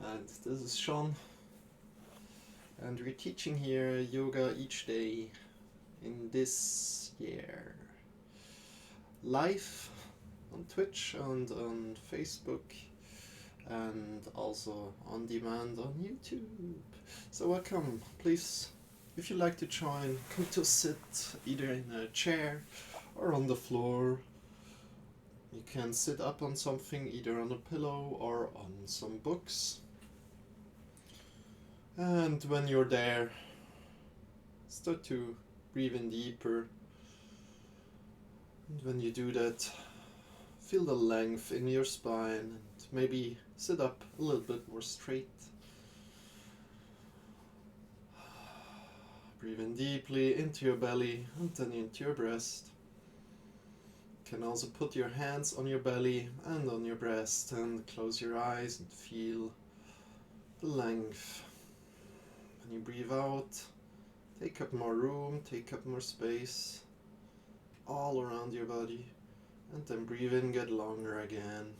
And this is Shawn, and we're teaching here yoga each day in this year. Live on Twitch and on Facebook, and also on demand on YouTube. So welcome, please, if you'd like to join, come to sit either in a chair or on the floor. You can sit up on something, either on a pillow or on some books. And when you're there, start to breathe in deeper. And when you do that, feel the length in your spine and maybe sit up a little bit more straight. Breathe in deeply into your belly and then into your breast. You can also put your hands on your belly and on your breast and close your eyes and feel the length. When you breathe out, take up more room, take up more space all around your body, and then breathe in, get longer again.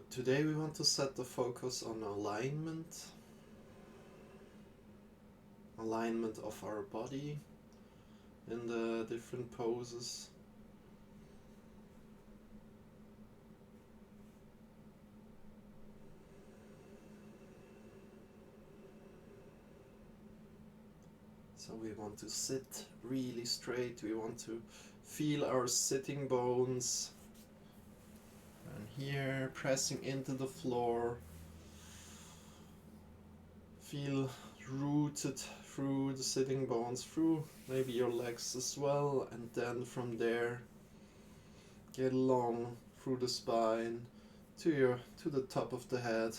Today we want to set the focus on alignment of our body in the different poses. So we want to sit really straight, we want to feel our sitting bones, and here pressing into the floor, feel rooted through the sitting bones, through maybe your legs as well, and then from there get long through the spine to the top of the head.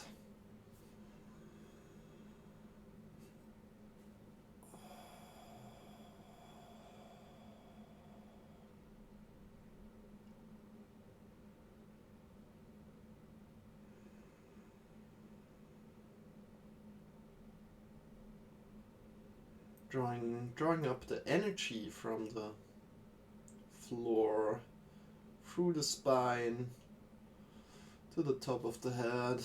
Drawing up the energy from the floor through the spine to the top of the head.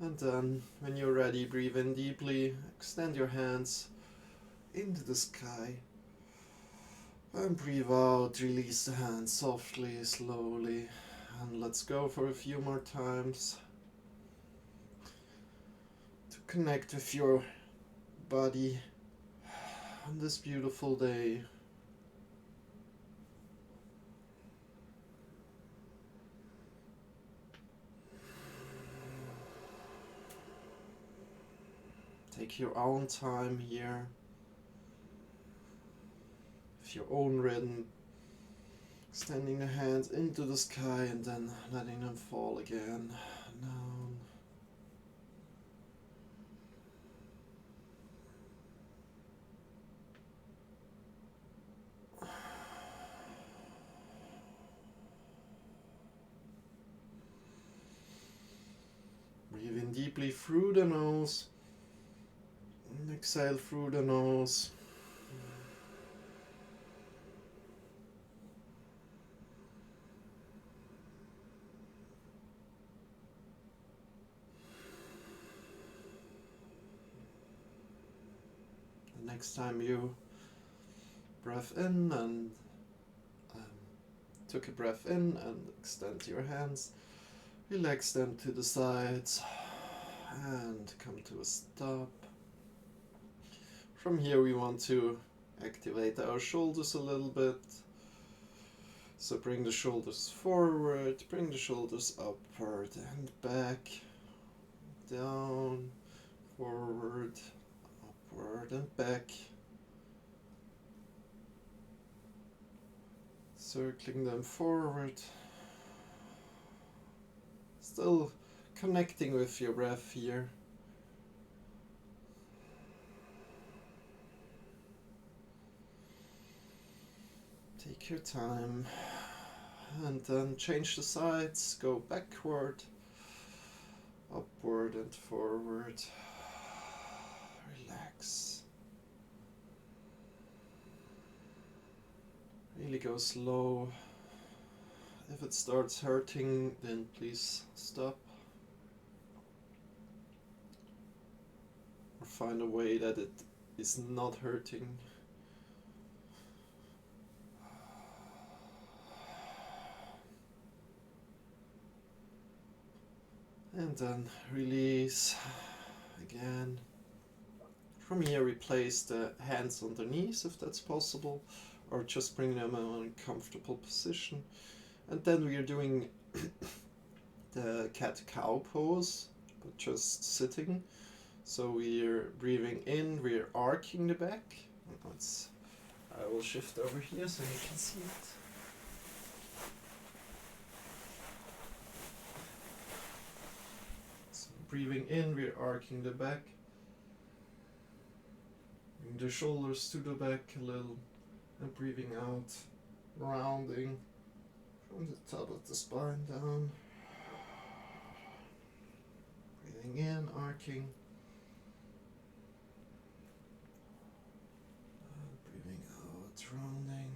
And then, when you're ready, breathe in deeply, extend your hands into the sky, and breathe out, release the hands softly, slowly, and let's go for a few more times to connect with your body on this beautiful day. Take your own time here, with your own rhythm, extending the hands into the sky and then letting them fall again down. Breathe in deeply through the nose. And exhale through the nose. The next time you breath in and took a breath in and extend your hands, relax them to the sides and come to a stop. From here we want to activate our shoulders a little bit. So bring the shoulders forward, bring the shoulders upward and back, down, forward, upward and back. Circling them forward. Still connecting with your breath here. Take your time. And then change the sides, go backward, upward and forward. Relax. Really go slow. If it starts hurting, then please stop. Or find a way that it is not hurting. And then release again. From here we place the hands on the knees if that's possible, or just bring them in a comfortable position. And then we are doing the cat-cow pose, but just sitting. So we're breathing in, we're arcing the back. I will shift over here so you can see it. Breathing in, we're arcing the back. Bring the shoulders to the back a little. And breathing out, rounding from the top of the spine down. Breathing in, arcing. And breathing out, rounding.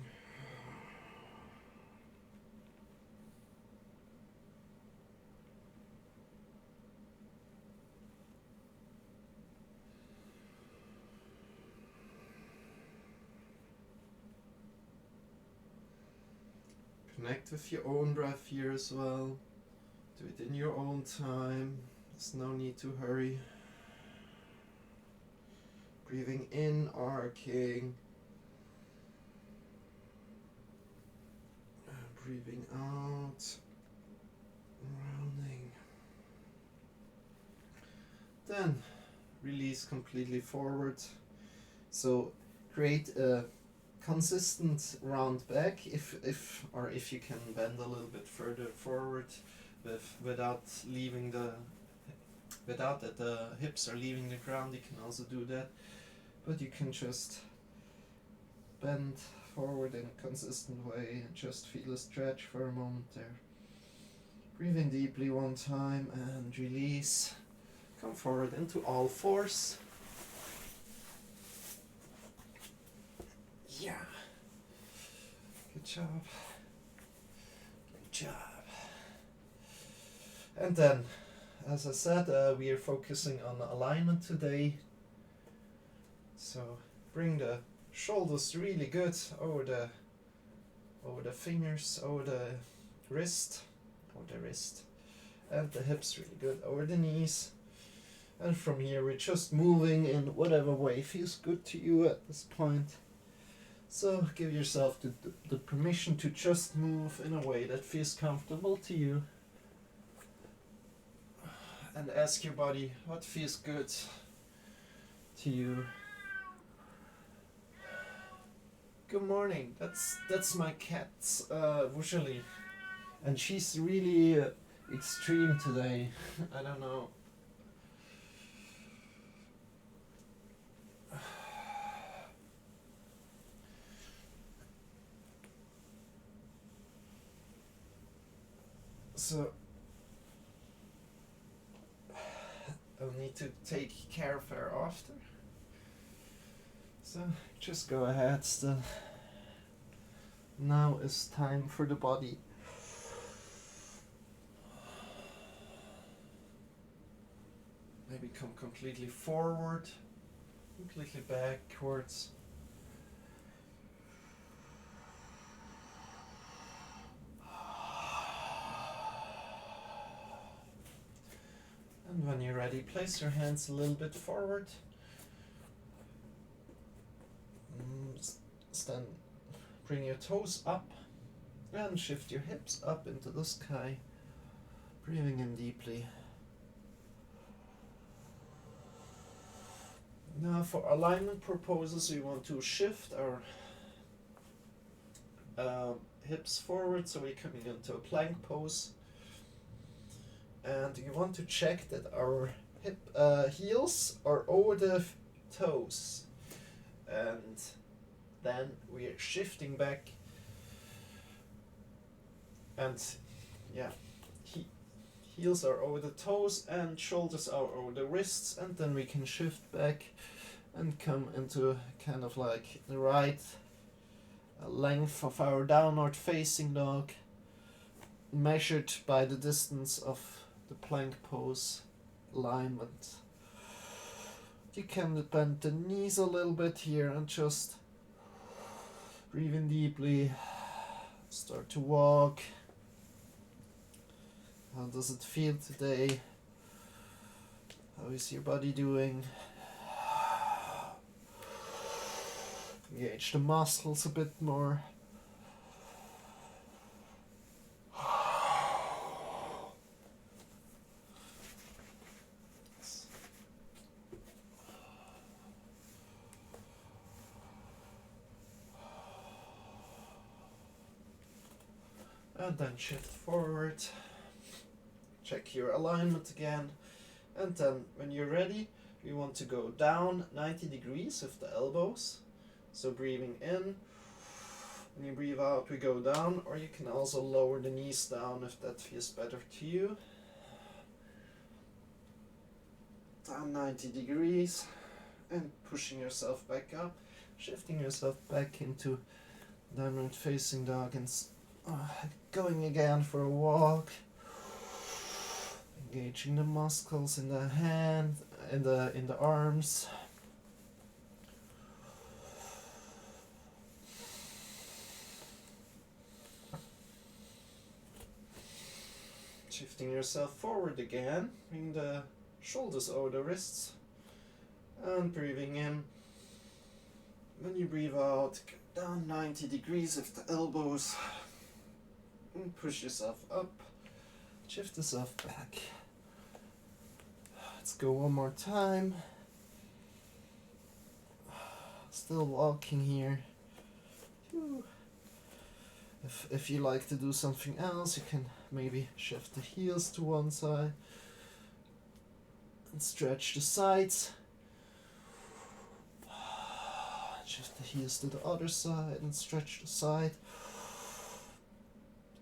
Connect with your own breath here as well. Do it in your own time. There's no need to hurry. Breathing in, arcing. Breathing out, rounding. Then release completely forward. So create a consistent round back if you can bend a little bit further forward without that the hips are leaving the ground. You can also do that, but you can just bend forward in a consistent way and just feel a stretch for a moment there. Breathe in deeply one time and release. Come forward into all fours. Yeah. Good job. Good job. And then, as I said, we are focusing on alignment today. So bring the shoulders really good over the fingers, over the wrist, and the hips really good over the knees. And from here we're just moving in whatever way feels good to you at this point. So give yourself the permission to just move in a way that feels comfortable to you. And ask your body what feels good to you. Good morning. That's my cat, Wushali. And she's really extreme today. I don't know. So I'll need to take care of her after. So just go ahead still. Now is time for the body. Maybe come completely forward, completely backwards. And when you're ready, place your hands a little bit forward. Stand, bring your toes up and shift your hips up into the sky. Breathing in deeply. Now for alignment purposes, we want to shift our hips forward, so we're coming into a plank pose. And you want to check that our hip heels are over the toes. And then we are shifting back And yeah, heels are over the toes and shoulders are over the wrists, and then we can shift back and come into kind of like the right length of our downward facing dog, measured by the distance of the plank pose alignment. You can bend the knees a little bit here and just breathe in deeply. Start to walk. How does it feel today? How is your body doing? Engage the muscles a bit more. And then shift forward. Check your alignment again. And then when you're ready, we want to go down 90 degrees with the elbows. So breathing in. When you breathe out, we go down, or you can also lower the knees down if that feels better to you. Down 90 degrees and pushing yourself back up, shifting yourself back into downward facing dog and going again for a walk. Engaging the muscles in the hand, in the arms. Shifting yourself forward again, bring the shoulders over the wrists, and breathing in. When you breathe out, down 90 degrees with the elbows, and push yourself up, shift yourself back. Let's go one more time. Still walking here. If you like to do something else, you can maybe shift the heels to one side and stretch the sides. Shift the heels to the other side and stretch the side.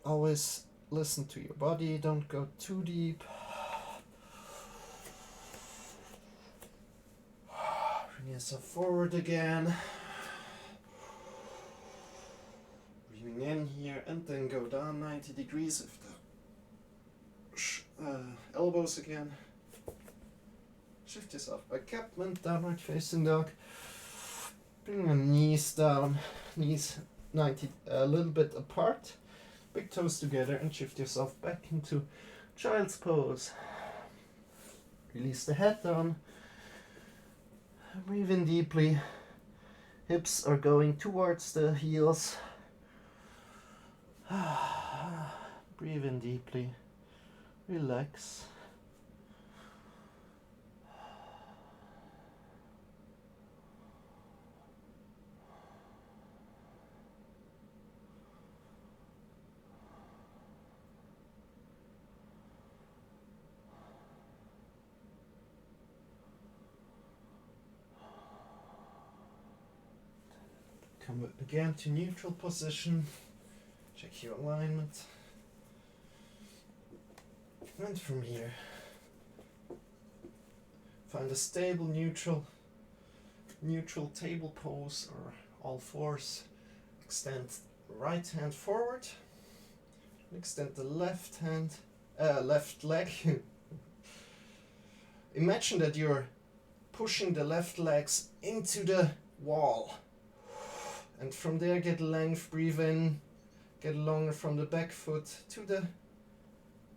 Always listen to your body, don't go too deep. Bring yourself forward again. Breathing in here and then go down 90 degrees with the elbows again. Shift yourself back up and downward facing dog. Bring your knees down, knees 90 a little bit apart. Big toes together and shift yourself back into child's pose. Release the head down. Breathe in deeply. Hips are going towards the heels. Breathe in deeply. Relax. Come again to neutral position. Check your alignment. And from here, find a stable neutral table pose or all fours. Extend right hand forward. Extend the left leg. Imagine that you're pushing the left legs into the wall. And from there get length, breathe in, get longer from the back foot to the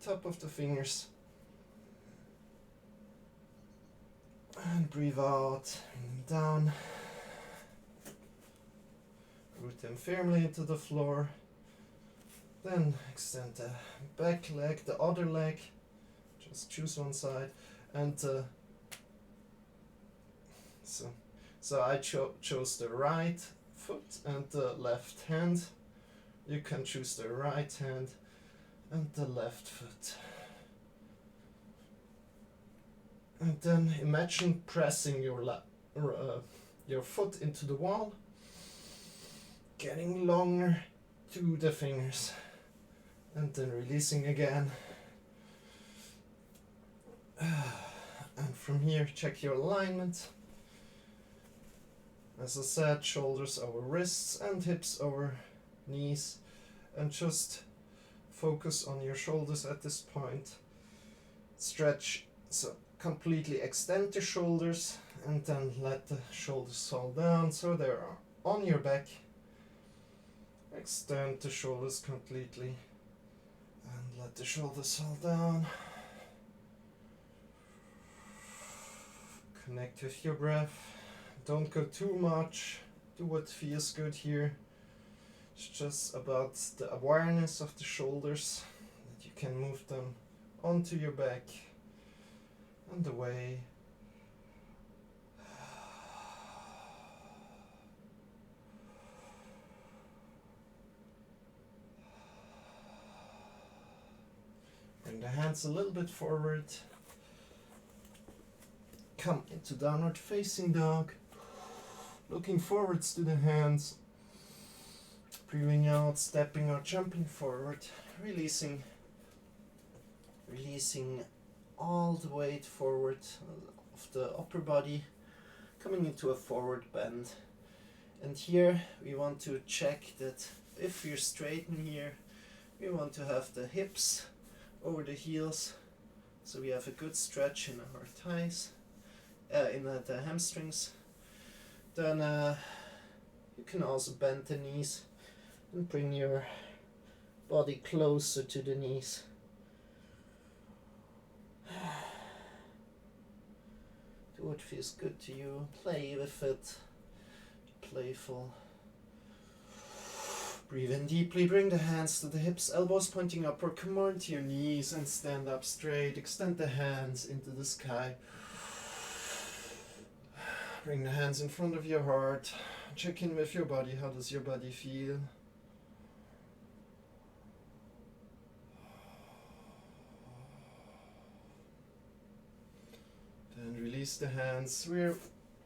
top of the fingers. And breathe out, down. Root them firmly into the floor. Then extend the back leg, the other leg. Just choose one side. And so I chose the right foot and the left hand. You can choose the right hand and the left foot. And then imagine pressing your foot into the wall, getting longer to the fingers. And then releasing again. And from here, check your alignment. As I said, shoulders over wrists and hips over knees. And just focus on your shoulders at this point. Stretch, so completely extend the shoulders and then let the shoulders fall down so they are on your back. Extend the shoulders completely and let the shoulders fall down. Connect with your breath. Don't go too much. Do what feels good here. It's just about the awareness of the shoulders, that you can move them onto your back and away. Bring the hands a little bit forward. Come into downward facing dog. Looking forwards to the hands. Breathing out, stepping or jumping forward. Releasing all the weight forward of the upper body. Coming into a forward bend. And here we want to check that if we're straight in here, we want to have the hips over the heels, so we have a good stretch in our thighs, in the hamstrings. Then you can also bend the knees and bring your body closer to the knees. Do what feels good to you. Play with it. Playful. Breathe in deeply, bring the hands to the hips, elbows pointing upward, come on to your knees and stand up straight. Extend the hands into the sky. Bring the hands in front of your heart. Check in with your body. How does your body feel? Then release the hands. We're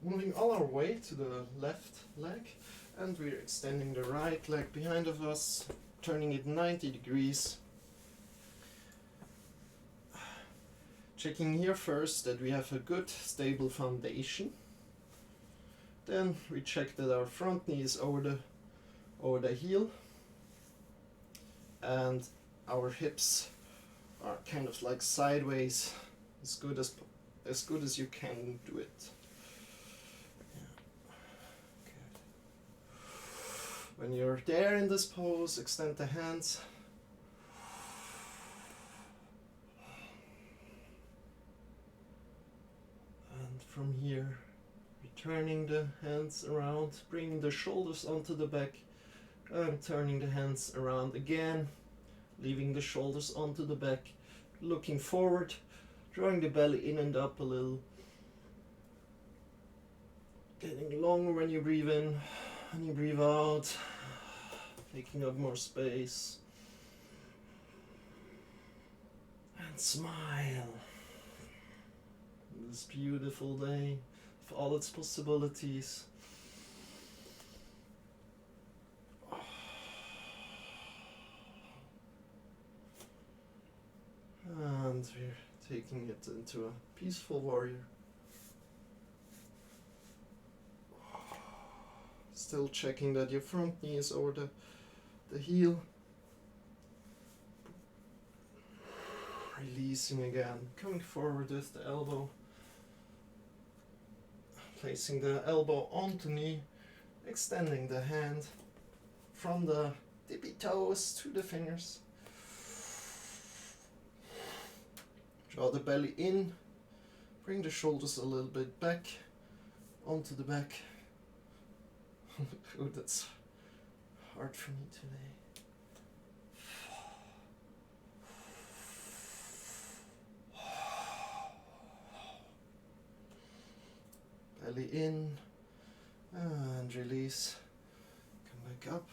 moving all our weight to the left leg. And we're extending the right leg behind of us, turning it 90 degrees. Checking here first that we have a good stable foundation. Then we check that our front knee is over the heel. And our hips are kind of like sideways, as good as you can do it. When you're there in this pose, extend the hands. And from here, returning the hands around, bringing the shoulders onto the back, and turning the hands around again, leaving the shoulders onto the back, looking forward, drawing the belly in and up a little, getting longer when you breathe in. And you breathe out, taking up more space. And smile. This beautiful day, with all its possibilities. And we're taking it into a peaceful warrior. Still checking that your front knee is over the heel. Releasing again, coming forward with the elbow. Placing the elbow onto knee, extending the hand from the tippy toes to the fingers. Draw the belly in, bring the shoulders a little bit back, onto the back. Oh, that's hard for me today. Belly in and release. Come back up.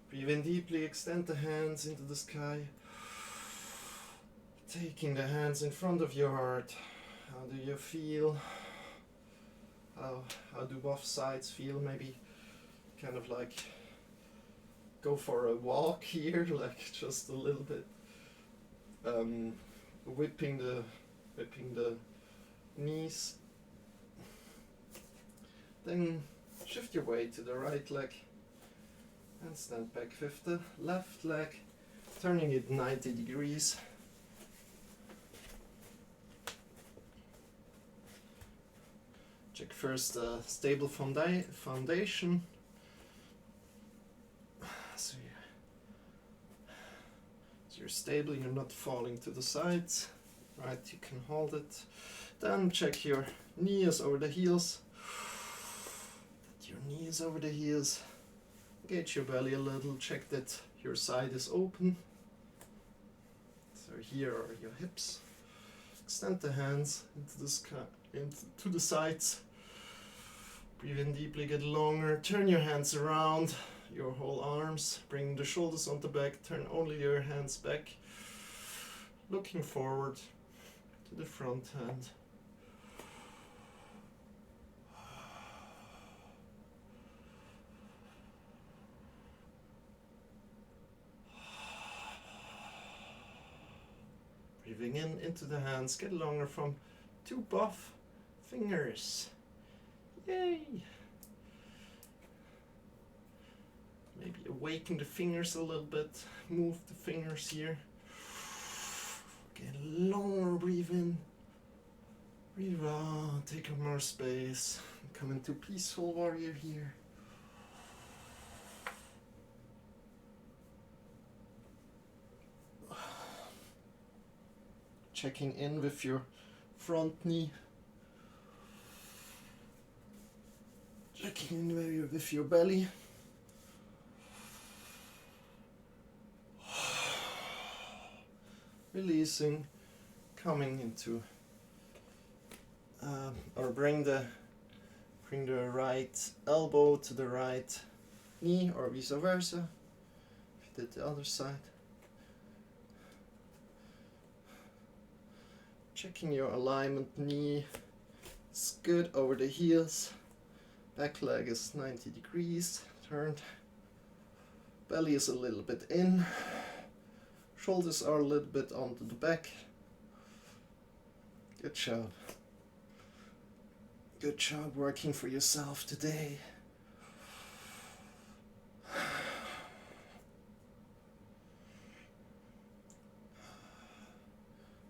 Breathe in deeply, extend the hands into the sky. Taking the hands in front of your heart. How do you feel? How do both sides feel? Maybe kind of like go for a walk here, like just a little bit, whipping the knees. Then shift your weight to the right leg and stand back with the left leg, turning it 90 degrees. Check first a stable foundation. So you're stable, you're not falling to the sides. Right, you can hold it. Then check your knees over the heels. Your knees over the heels. Engage your belly a little. Check that your side is open. So here are your hips. Extend the hands into the sides. Breathe in deeply, get longer. Turn your hands around your whole arms. Bring the shoulders on the back. Turn only your hands back. Looking forward to the front hand. Breathing in into the hands, get longer from two buff fingers. Yay! Maybe awaken the fingers a little bit, move the fingers here. Get longer, breathe in, breathe out, take up more space. Come into peaceful warrior here. Checking in with your front knee. Checking in with your belly. Releasing, coming into, or bring the right elbow to the right knee, or vice versa. If you did the other side. Checking your alignment, knee is good over the heels, back leg is 90 degrees turned, belly is a little bit in, shoulders are a little bit onto the back. Good job. Good job working for yourself today.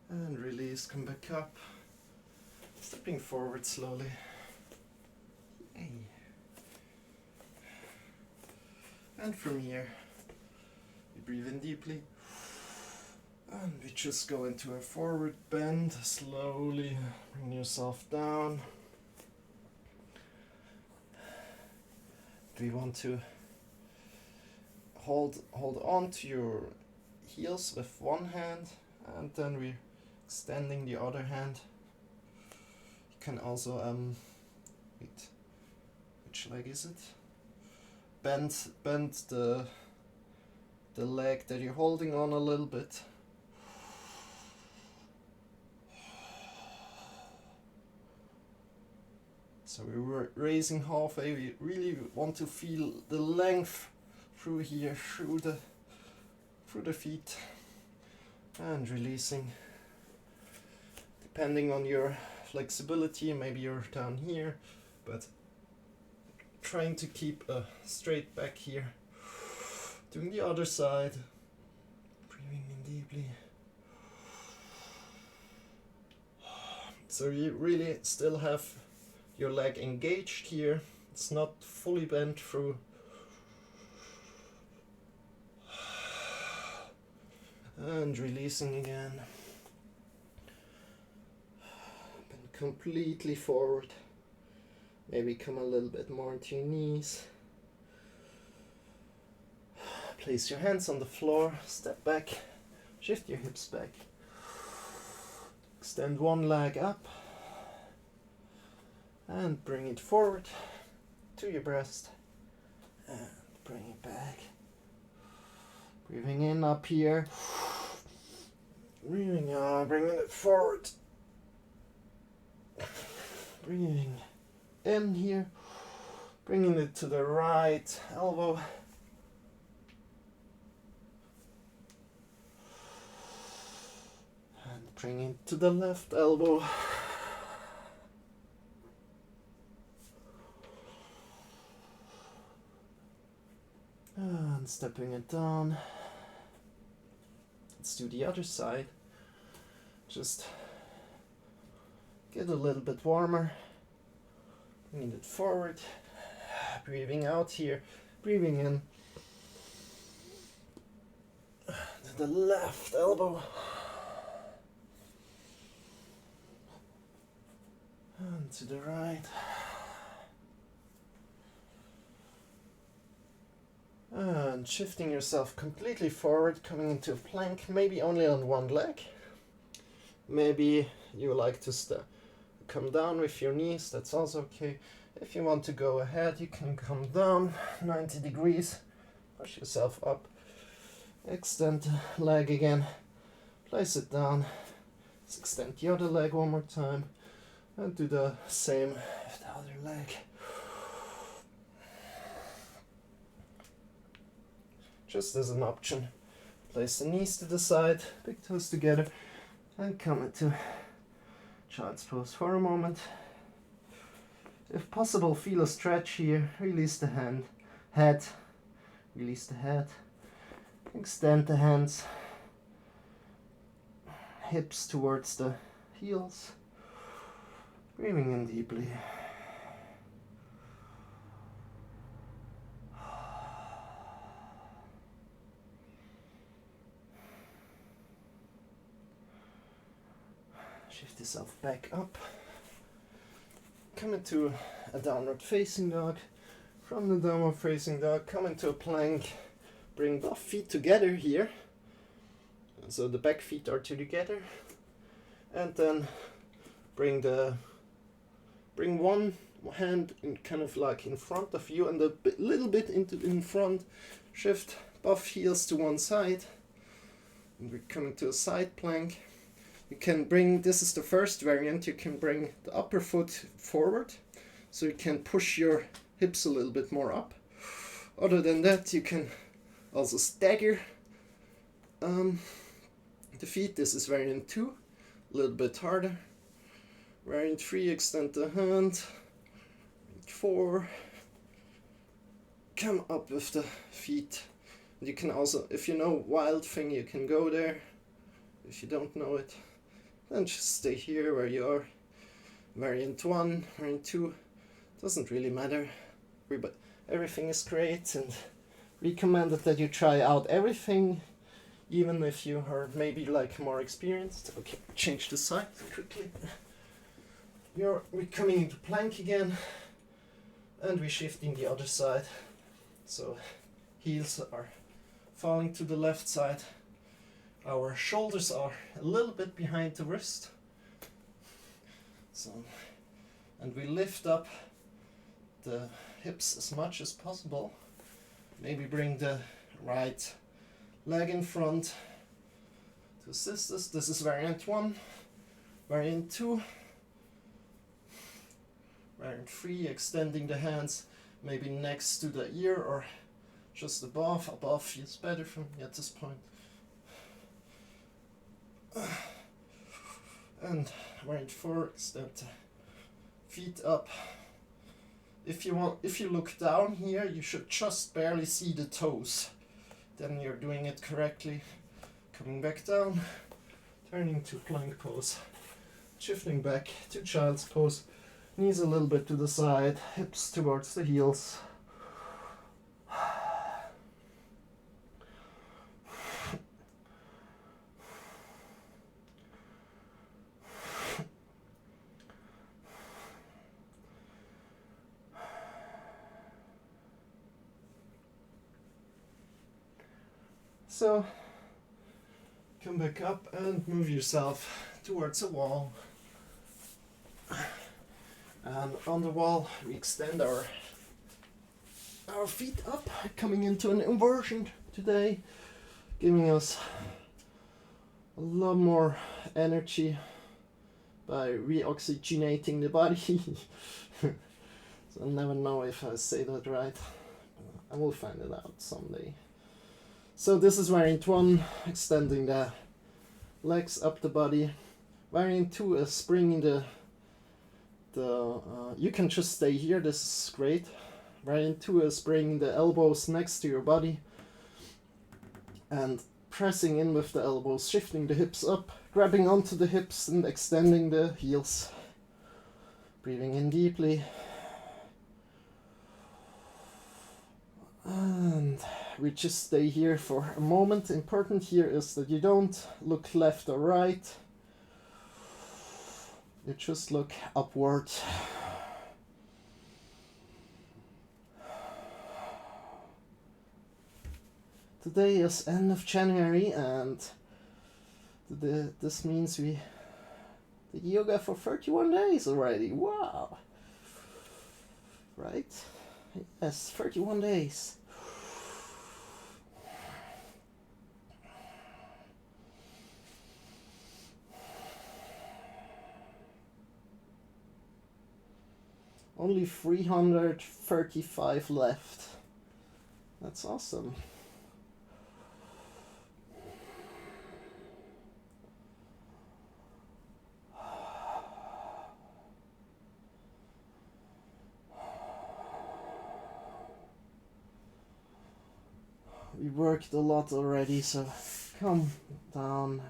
And release, come back up. Stepping forward slowly. Yay. And from here, you breathe in deeply. And we just go into a forward bend. Slowly bring yourself down. We want to hold on to your heels with one hand, and then we're extending the other hand. You can also wait, which leg is it? Bend the leg that you're holding on a little bit. So we're raising halfway. We really want to feel the length through here, through the feet, and releasing. Depending on your flexibility, maybe you're down here, but trying to keep a straight back here. Doing the other side. Breathing in deeply. So you really still have your leg engaged here. It's not fully bent through. And releasing again. Bend completely forward. Maybe come a little bit more into your knees. Place your hands on the floor, step back, shift your hips back. Extend one leg up. And bring it forward to your breast. And bring it back. Breathing in up here. Breathing out, bringing it forward. Breathing in here. Bringing it to the right elbow. Bring it to the left elbow. And stepping it down. Let's do the other side. Just get a little bit warmer. Bring it forward. Breathing out here. Breathing in. To the left elbow. And to the right. And shifting yourself completely forward, coming into a plank, maybe only on one leg. Maybe you like to come down with your knees, that's also okay. If you want to go ahead, you can come down 90 degrees, push yourself up, extend the leg again, place it down, let's extend the other leg one more time, and do the same with the other leg. Just as an option, place the knees to the side, big toes together, and come into child's pose for a moment. If possible, feel a stretch here, release the head, release the head, extend the hands, hips towards the heels, breathing in deeply. Shift yourself back up. Come into a downward facing dog. From the downward facing dog, come into a plank. Bring both feet together here. So the back feet are together. And then bring one hand in kind of like in front of you and a little bit in front. Shift both heels to one side. And we're coming to a side plank. You can bring, this is the first variant, you can bring the upper foot forward, so you can push your hips a little bit more up. Other than that, you can also stagger the feet. This is variant 2, a little bit harder. Variant 3, extend the hand. 4, come up with the feet. And you can also, if you know Wild Thing, you can go there. If you don't know it, then just stay here where you are. Variant 1, variant 2, doesn't really matter. But everything is great and recommended that you try out everything, even if you are maybe like more experienced. Okay, change the side quickly. We're coming into plank again, and we're shifting the other side. So heels are falling to the left side. Our shoulders are a little bit behind the wrist. So, and we lift up the hips as much as possible. Maybe bring the right leg in front to assist us. This is variant 1, variant 2, variant 3, extending the hands maybe next to the ear or just above. Above feels better for me at this point. And variant 4, extend the feet up. If you look down here, you should just barely see the toes. Then you're doing it correctly. Coming back down, turning to plank pose. Shifting back to child's pose. Knees a little bit to the side, hips towards the heels. So, come back up and move yourself towards a wall. And on the wall, we extend our feet up, coming into an inversion today, giving us a lot more energy by reoxygenating the body. So I'll never know if I say that right. I will find it out someday. So this is variant 1, extending the legs up the body. Variant 2 is bringing the you can just stay here, this is great. Variant 2 is bringing the elbows next to your body and pressing in with the elbows, shifting the hips up, grabbing onto the hips and extending the heels. Breathing in deeply. And we just stay here for a moment. Important here is that you don't look left or right. You just look upward. Today is end of January and this means we did yoga for 31 days already. Wow. Right? Yes, 31 days. Only 335 left. That's awesome. We worked a lot already, so come down.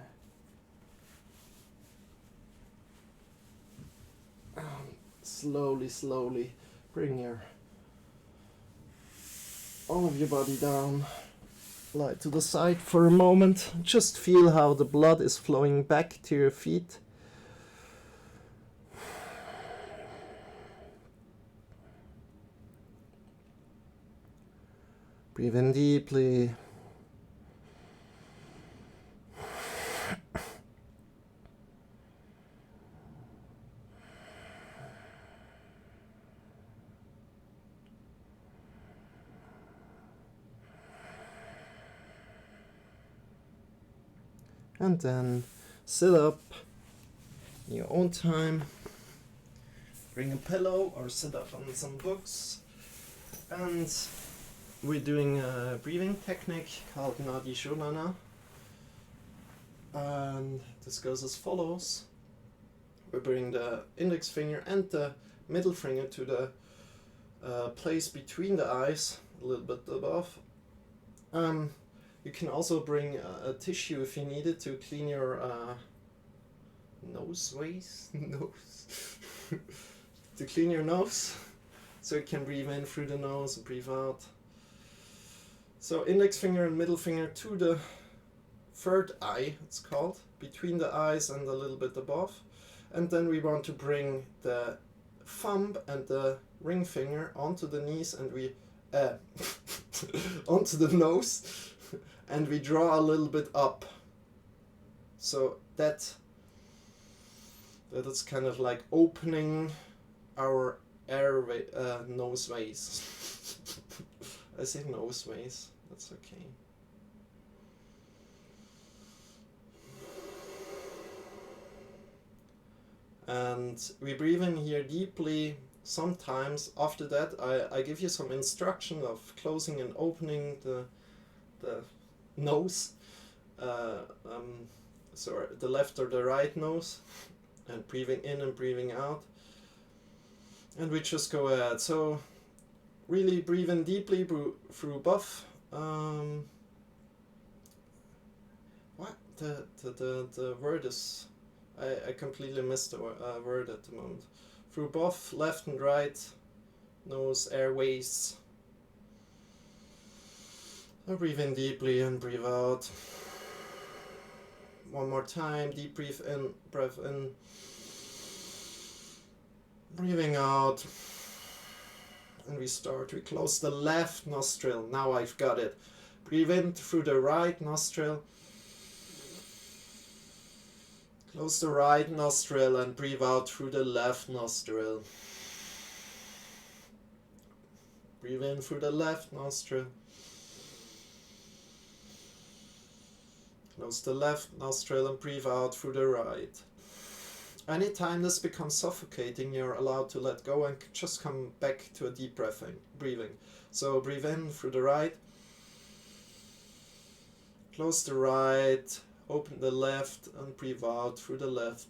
Slowly, slowly bring all of your body down. Lie to the side for a moment. Just feel how the blood is flowing back to your feet. Breathe in deeply. And then sit up in your own time. Bring a pillow or sit up on some books. And we're doing a breathing technique called Nadi Shodhana. And this goes as follows. We bring the index finger and the middle finger to the place between the eyes, a little bit above. You can also bring a tissue if you need it to clean your nose to clean your nose, so you can breathe in through the nose and breathe out. So index finger and middle finger to the third eye, it's called, between the eyes and a little bit above. And then we want to bring the thumb and the ring finger onto the knees and we onto the nose. And we draw a little bit up, so that is kind of like opening our airway, noseways. I say noseways, that's okay. And we breathe in here deeply. Sometimes after that I give you some instruction of closing and opening the nose, so the left or the right nose, and breathing in and breathing out, and we just go ahead. So really breathe in deeply through both. What the word is, I completely missed the word at the moment. Through both left and right nose airways. So breathe in deeply and breathe out. One more time, deep breath in, breathing out. And we close the left nostril. Now I've got it. Breathe in through the right nostril. Close the right nostril and breathe out through the left nostril. Breathe in through the left nostril. Close the left nostril and breathe out through the right. Anytime this becomes suffocating, you're allowed to let go and just come back to a deep breathing. So breathe in through the right. Close the right. Open the left and breathe out through the left.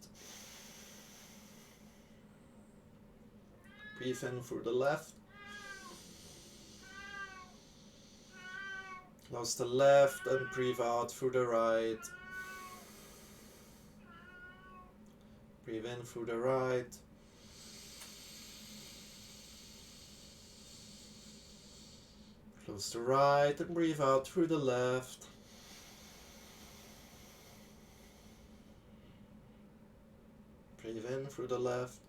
Breathe in through the left. Close the left and breathe out through the right. Breathe in through the right. Close the right and breathe out through the left. Breathe in through the left.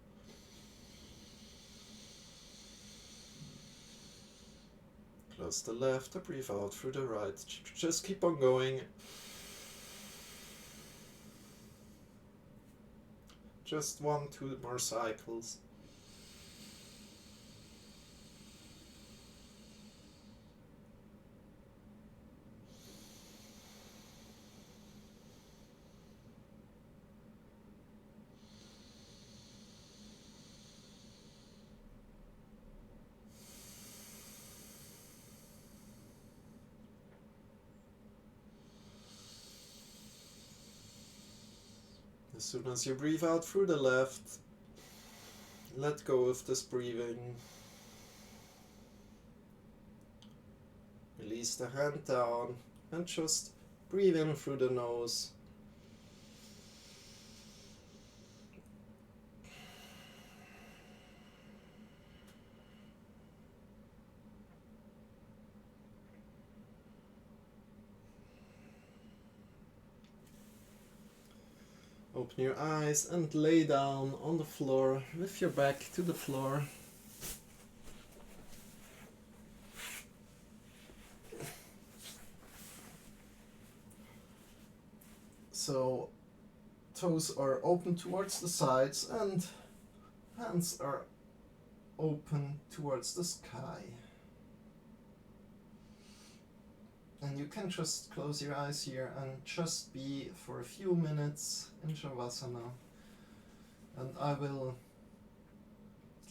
Close the left and breathe out through the right. Just keep on going. Just 1-2 more cycles. As soon as you breathe out through the left, let go of this breathing. Release the hand down and just breathe in through the nose. Open your eyes and lay down on the floor with your back to the floor. So toes are open towards the sides and hands are open towards the sky. And you can just close your eyes here and just be for a few minutes in Shavasana. And I will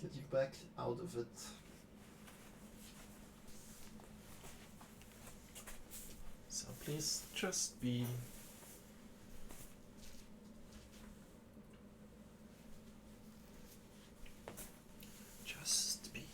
get you back out of it. So please just be. Just be.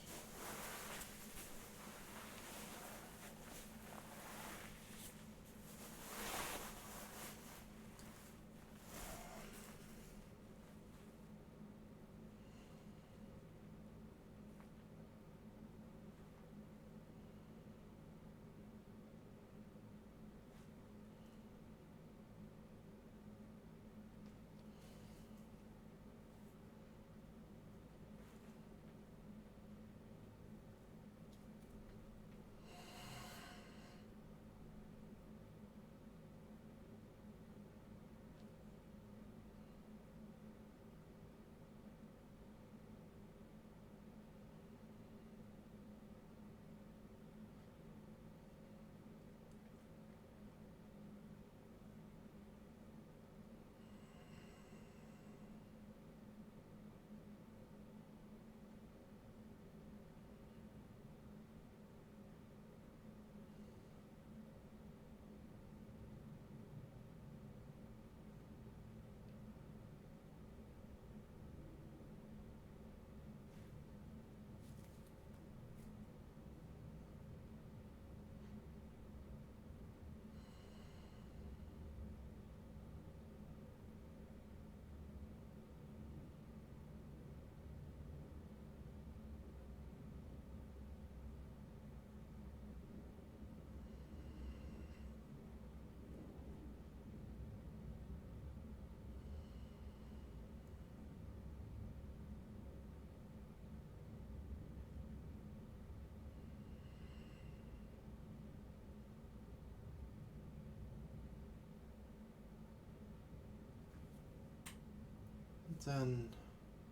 Then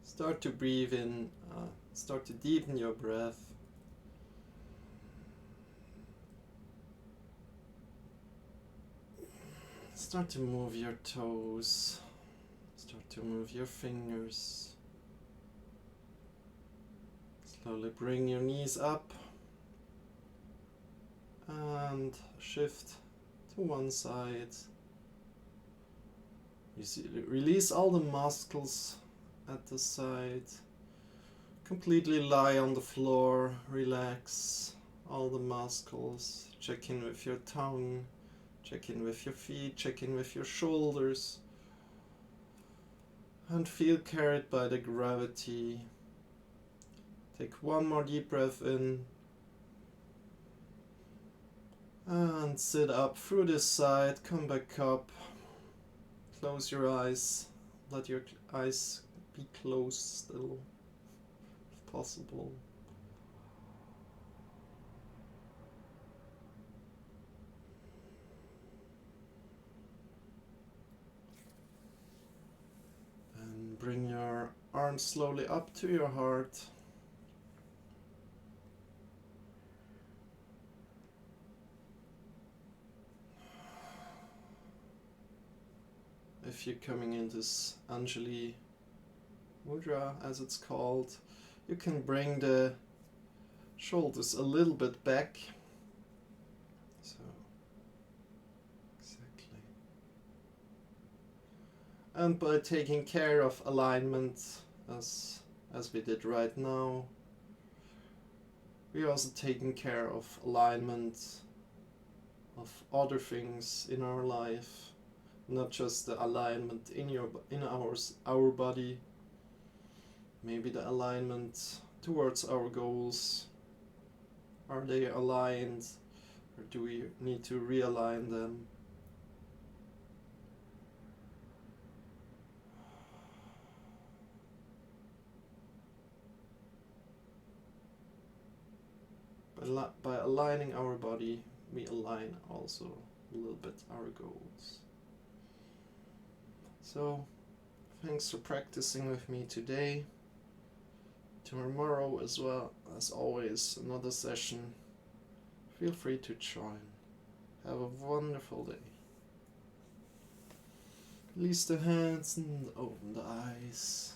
start to breathe in, start to deepen your breath. Start to move your toes, start to move your fingers. Slowly bring your knees up and shift to one side You see, release all the muscles at the side. Completely lie on the floor, relax all the muscles. Check in with your tongue, check in with your feet, check in with your shoulders. And feel carried by the gravity. Take one more deep breath in. And sit up through this side, come back up. Close your eyes. Let your eyes be closed still, if possible. And bring your arms slowly up to your heart. If you're coming in this Anjali Mudra, as it's called, you can bring the shoulders a little bit back. So, exactly. And by taking care of alignment, as we did right now, we're also taking care of alignment of other things in our life. Not just the alignment in our body, maybe the alignment towards our goals. Are they aligned, or do we need to realign them? By aligning our body, we align also a little bit our goals. So, thanks for practicing with me today. Tomorrow as well, as always, another session. Feel free to join. Have a wonderful day. Release the hands and open the eyes.